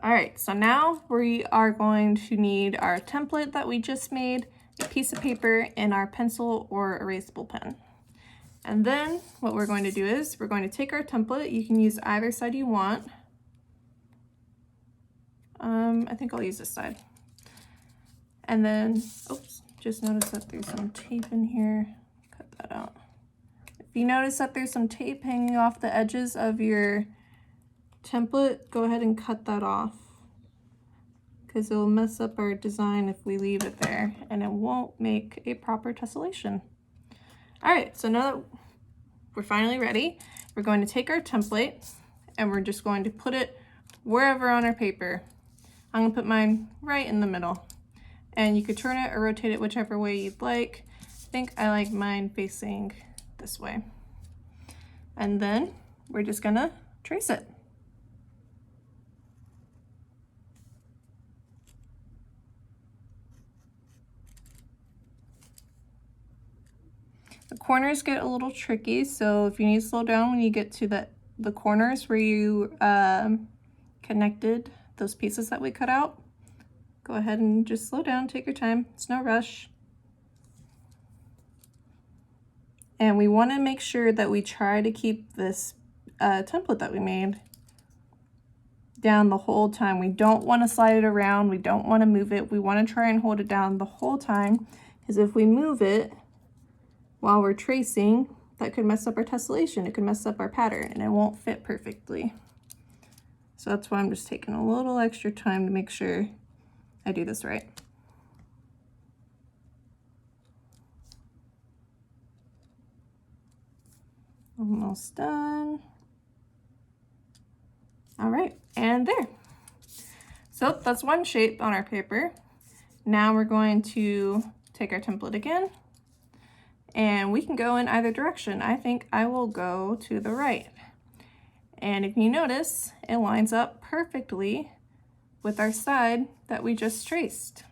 All right, so now we are going to need our template that we just made, a piece of paper, and our pencil or erasable pen. And then what we're going to do is we're going to take our template. You can use either side you want. I think I'll use this side. And then, oops, just noticed that there's some tape in here. Cut that out. If you notice that there's some tape hanging off the edges of your template, go ahead and cut that off, because it will mess up our design if we leave it there, and it won't make a proper tessellation. All right, so now that we're finally ready, we're going to take our template and we're just going to put it wherever on our paper. I'm gonna put mine right in the middle, and you could turn it or rotate it whichever way you'd like. I think I like mine facing this way. And then we're just gonna trace it. The corners get a little tricky, so if you need to slow down when you get to the corners where you connected those pieces that we cut out, go ahead and just slow down, take your time, it's no rush. And we want to make sure that we try to keep this template that we made down the whole time. We don't want to slide it around, we don't want to move it, we want to try and hold it down the whole time, because if we move it while we're tracing, that could mess up our tessellation, it could mess up our pattern, and it won't fit perfectly. So that's why I'm just taking a little extra time to make sure I do this right. Almost done. All right, and there. So that's one shape on our paper. Now we're going to take our template again, and we can go in either direction. I think I will go to the right. And if you notice, it lines up perfectly with our side that we just traced.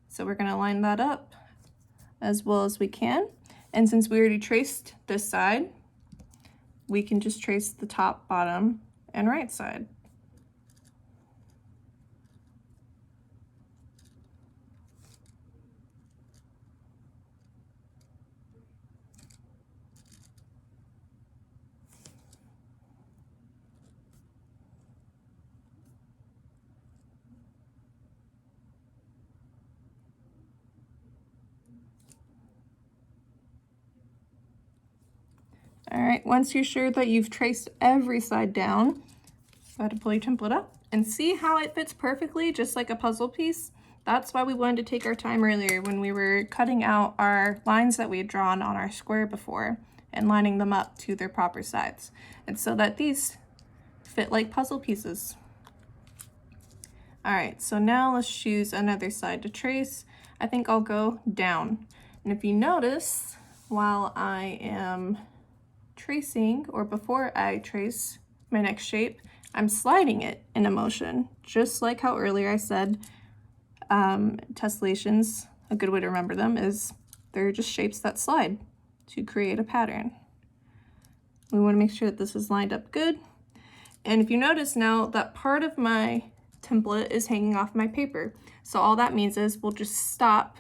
So we're gonna line that up as well as we can. And since we already traced this side, we can just trace the top, bottom, and right side. All right, once you're sure that you've traced every side down, go ahead and pull your template up and see how it fits perfectly, just like a puzzle piece. That's why we wanted to take our time earlier when we were cutting out our lines that we had drawn on our square before and lining them up to their proper sides. And so that these fit like puzzle pieces. All right, so now let's choose another side to trace. I think I'll go down. And if you notice, while I am tracing, or before I trace my next shape, I'm sliding it in a motion, just like how earlier I said tessellations, a good way to remember them is they're just shapes that slide to create a pattern. We want to make sure that this is lined up good. And if you notice now, that part of my template is hanging off my paper. So all that means is we'll just stop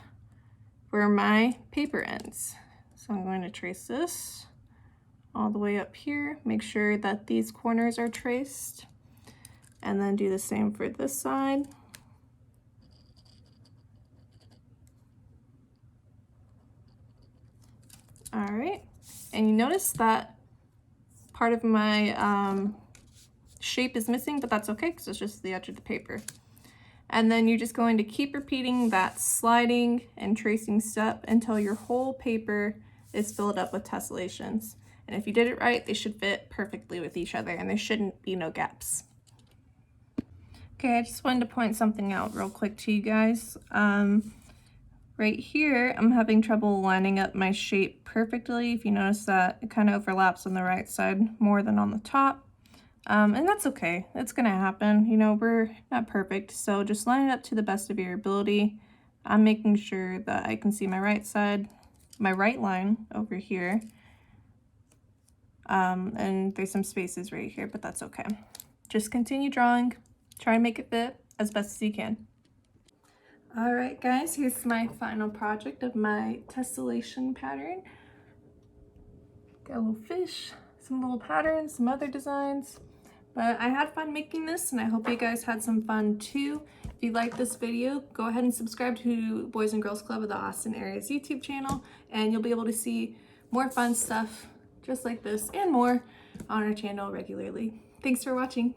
where my paper ends. So I'm going to trace this all the way up here, make sure that these corners are traced, and then do the same for this side. All right, and you notice that part of my shape is missing, but that's okay because it's just the edge of the paper. And then you're just going to keep repeating that sliding and tracing step until your whole paper is filled up with tessellations. And if you did it right, they should fit perfectly with each other and there shouldn't be no gaps. Okay, I just wanted to point something out real quick to you guys. Right here, I'm having trouble lining up my shape perfectly. If you notice that, it kind of overlaps on the right side more than on the top. And that's okay, it's gonna happen. You know, we're not perfect, so just line it up to the best of your ability. I'm making sure that I can see my right side, my right line over here. And there's some spaces right here, but that's okay. Just continue drawing Try and make it fit as best as you can. All right, guys, here's my final project of my tessellation pattern. Got a little fish, some little patterns, some other designs. But I had fun making this, and I hope you guys had some fun too. If you like this video, go ahead and subscribe to Boys and Girls Club of the Austin Area's YouTube channel, and you'll be able to see more fun stuff just like this and more on our channel regularly. Thanks for watching.